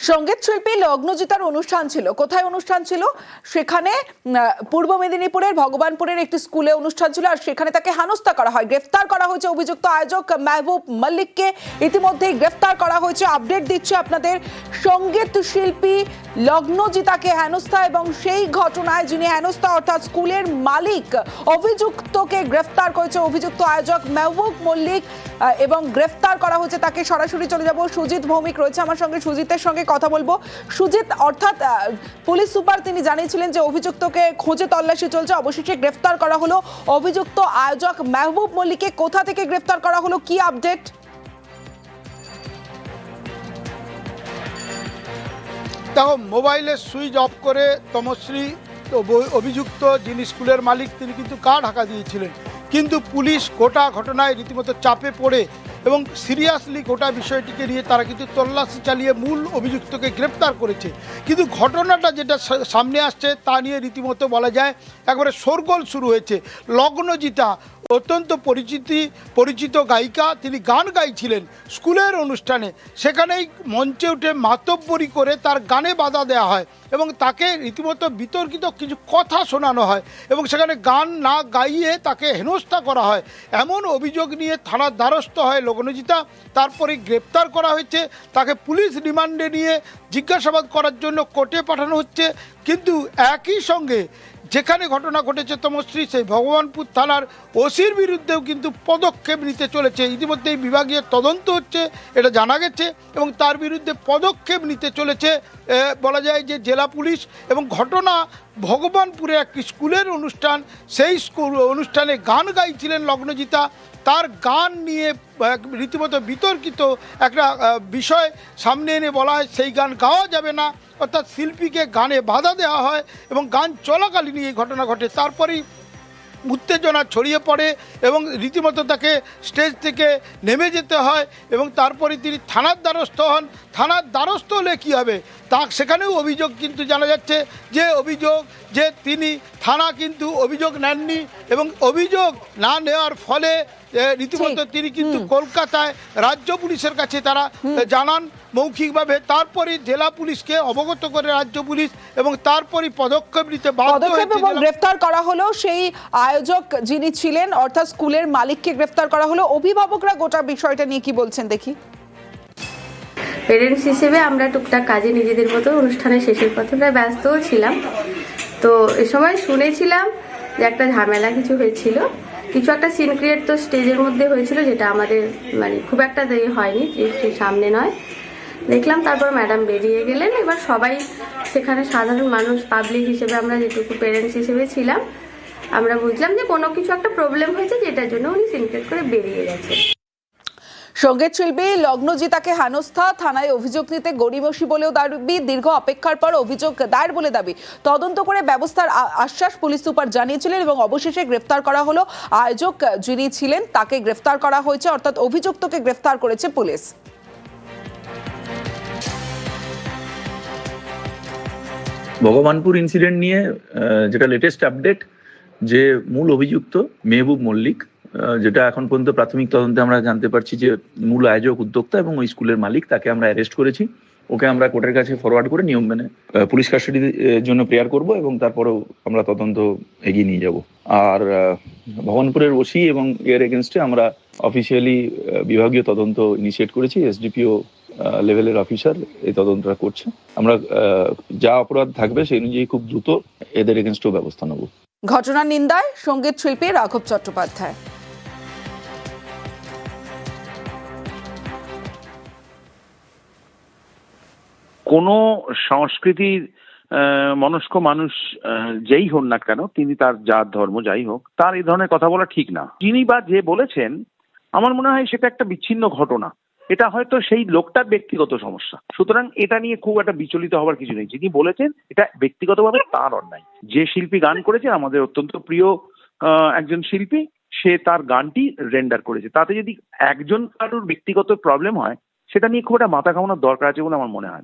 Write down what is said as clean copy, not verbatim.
সঙ্গীত শিল্পী লগ্নজিতার অনুষ্ঠান ছিল। কোথায় অনুষ্ঠান ছিল? সেখানে পূর্ব মেদিনীপুরের ভগবানপুরের একটি স্কুলে অনুষ্ঠান ছিল, আর সেখানে তাকে হেনস্থা করা হয়। গ্রেফতার করা হয়েছে অভিযুক্ত আয়োজক মেহবুব মল্লিককে। ইতিমধ্যেই গ্রেফতার করা হয়েছে। আপডেট দিচ্ছে আপনাদের। সঙ্গীত শিল্পী লগ্নজিতাকে হেনস্থা এবং সেই ঘটনায় যিনি হেনস্থা অর্থাৎ স্কুলের মালিক অভিযুক্তকে গ্রেফতার করেছে অভিযুক্ত আয়োজক মেহবুব মল্লিক এবং গ্রেফতার করা হয়েছে তাকে। সরাসরি চলে যাব, সুজিত ভৌমিক রয়েছে আমার সঙ্গে, সুজিতের সঙ্গে কথা বলবো। সুজিত, অর্থাৎ পুলিশ সুপার তিনি জানিয়েছিলেন যে অভিযুক্তকে খোঁজে তল্লাশি চলছে, অবশেষে গ্রেফতার করা হলো অভিযুক্ত আয়োজক মেহবুব মল্লিককে। কোথা থেকে গ্রেফতার করা হলো, কি আপডেট? দেখো, মোবাইলের সুইচ অফ করে তমশ্রী অভিযুক্ত যিনি স্কুলের মালিক তিনি কিন্তু ঢাকা দিয়েছিলেন, কিন্তু পুলিশ গোটা ঘটনায় রীতিমতো চাপে পড়ে এবং সিরিয়াসলি গোটা বিষয়টিকে নিয়ে তারা কিন্তু তল্লাশি চালিয়ে মূল অভিযুক্তকে গ্রেপ্তার করেছে। কিন্তু ঘটনাটা যেটা সামনে আসছে তা নিয়ে রীতিমতো বলা যায় একবারে শোরগোল শুরু হয়েছে। লগ্নজিতা অত্যন্ত পরিচিত গায়িকা, তিনি গান গাইছিলেন স্কুলের অনুষ্ঠানে, সেখানেই মঞ্চে উঠে মাতব্বরি করে তার গানে বাধা দেওয়া হয় এবং তাকে রীতিমতো বিতর্কিত কিছু কথা শোনানো হয় এবং সেখানে গান না গাইয়ে তাকে হেনস্থা করা হয়। এমন অভিযোগ নিয়ে থানার দ্বারস্থ হয় লগ্নজিতা। তারপরে গ্রেপ্তার করা হয়েছে, তাকে পুলিশ রিমান্ডে নিয়ে জিজ্ঞাসাবাদ করার জন্য কোর্টে পাঠানো হচ্ছে। কিন্তু একই সঙ্গে যেখানে ঘটনা ঘটেছে তমশ্রী, সেই ভগবানপুর থানার ওসির বিরুদ্ধেও কিন্তু পদক্ষেপ নিতে চলেছে। ইতিমধ্যেই বিভাগীয় তদন্ত হচ্ছে, এটা জানা গেছে, এবং তার বিরুদ্ধে পদক্ষেপ নিতে চলেছে বলা যায় যে জেলা পুলিশ। এবং ঘটনা ভগবানপুরে একটি স্কুলের অনুষ্ঠান, সেই স্কুল অনুষ্ঠানে গান গাইছিলেন লগ্নজিতা। তার গান নিয়ে রীতিমতো বিতর্কিত একটা বিষয় সামনে এনে বলা হয় সেই গান গাওয়া যাবে না, অর্থাৎ শিল্পীকে গানে বাধা দেওয়া হয় এবং গান চলাকালীনই এই ঘটনা ঘটে। তারপরেই উত্তেজনা ছড়িয়ে পড়ে এবং রীতিমতো তাকে স্টেজ থেকে নেমে যেতে হয় এবং তারপরে তিনি থানার দ্বারস্থ হন। থানার দ্বারস্থ হলে কী হবে, তা সেখানেও অভিযোগ কিন্তু জানা যাচ্ছে যে তিনি থানা কিন্তু অভিযোগ নেননি এবং অভিযোগ না নেওয়ার ফলে রীতিমতো তিনি কিন্তু কলকাতায় রাজ্য পুলিশের কাছে তারা জানান মৌখিকভাবে। তারপরে জেলা পুলিশকে অবগত করে রাজ্য পুলিশ এবং তারপরে পদক্ষেপ নিতে বাধ্য হয়েছে এবং গ্রেফতার করা হলো সেই আয়োজক যিনি ছিলেন অর্থাৎ স্কুলের মালিককে গ্রেফতার করা হলো। অভিভাবকরা গোটা বিষয়টা নিয়ে কি বলছেন দেখি। পেরেন্টস হিসেবে আমরা টুকটাক কাজে নিজেদের মতো অনুষ্ঠানের শেষের পথে প্রায় ব্যস্তও ছিলাম। তো এ সময় শুনেছিলাম যে একটা ঝামেলা কিছু হয়েছিল, কিছু একটা সিন ক্রিয়েট তো স্টেজের মধ্যে হয়েছিল, যেটা আমাদের মানে খুব একটা দেরি হয়নি, সামনে নয় দেখলাম। তারপর ম্যাডাম বেরিয়ে গেলেন। এবার সবাই সেখানে সাধারণ মানুষ, পাবলিক হিসেবে আমরা যেটুকু পেরেন্টস হিসেবে ছিলাম, আমরা বুঝলাম যে কোনো কিছু একটা প্রবলেম হয়েছে, যেটার জন্য উনি সিন ক্রিয়েট করে বেরিয়ে গেছে। সঙ্গীত শিল্পী লগ্নজিতাকে হেনস্থা, থানায় অভিযোগ নিতে গড়িমসি বলেও দাবি। দীর্ঘ অপেক্ষার পর অভিযোগ দায়ের বলে দাবি। তদন্ত করে ব্যবস্থার আশ্বাস পুলিশ সুপার জানিয়েছিলেন এবং অবশেষে গ্রেফতার করা হলো আয়োজক যিনি ছিলেন তাকে গ্রেফতার করা হয়েছে, অর্থাৎ অভিযুক্তকে গ্রেফতার করেছে পুলিশ। ভগবানপুর ইনসিডেন্ট নিয়ে যেটা লেটেস্ট আপডেট, যে মূল অভিযুক্ত মেহবুব মল্লিক, যেটা এখন পর্যন্ত প্রাথমিক তদন্তে আমরা জানতে পারছি যে মূল আয়োজক উদ্যোক্তা এবং ওই স্কুলের মালিক, তাকে আমরা অ্যারেস্ট করেছি। ওকে আমরা কোর্টের কাছে ফরওয়ার্ড করে নিয়ম মেনে পুলিশ কাস্টাডির জন্য প্রেয়ার করব এবং তারপরেও আমরা তদন্ত এগিয়ে নিয়ে যাব। আর ভগবানপুরের ওসি এবং এর এগেনস্টে আমরা অফিসিয়ালি বিভাগীয় তদন্ত ইনিশিয়েট করেছি। এসডিপিও লেভেলের অফিসার এই তদন্তটা করছে। আমরা যা অপরাধ থাকবে সেই অনুযায়ী খুব দ্রুত এদের এগেনস্টেও ব্যবস্থা নেব। ঘটনার নিন্দায় সঙ্গীত শিল্পী রাঘব চট্টোপাধ্যায়। কোনো সংস্কৃতির মনস্ক মানুষ যেই হন না কেন, তিনি তার জাত ধর্ম যাই হোক, তার এই ধরনের কথা বলা ঠিক না। যিনি বা যে বলেছেন, আমার মনে হয় সেটা একটা বিচ্ছিন্ন ঘটনা। এটা হয়তো সেই লোকটার ব্যক্তিগত সমস্যা। সুতরাং এটা নিয়ে খুব একটা বিচলিত হওয়ার কিছু নেই। যিনি বলেছেন এটা ব্যক্তিগতভাবে তার অন্যায়। যে শিল্পী গান করেছেন, আমাদের অত্যন্ত প্রিয় একজন শিল্পী, সে তার গানটি রেন্ডার করেছে। তাতে যদি একজন কারোর ব্যক্তিগত প্রবলেম হয়, সেটা নিয়ে খুব একটা মাথা ঘামানোর দরকার আছে বলে আমার মনে হয় না।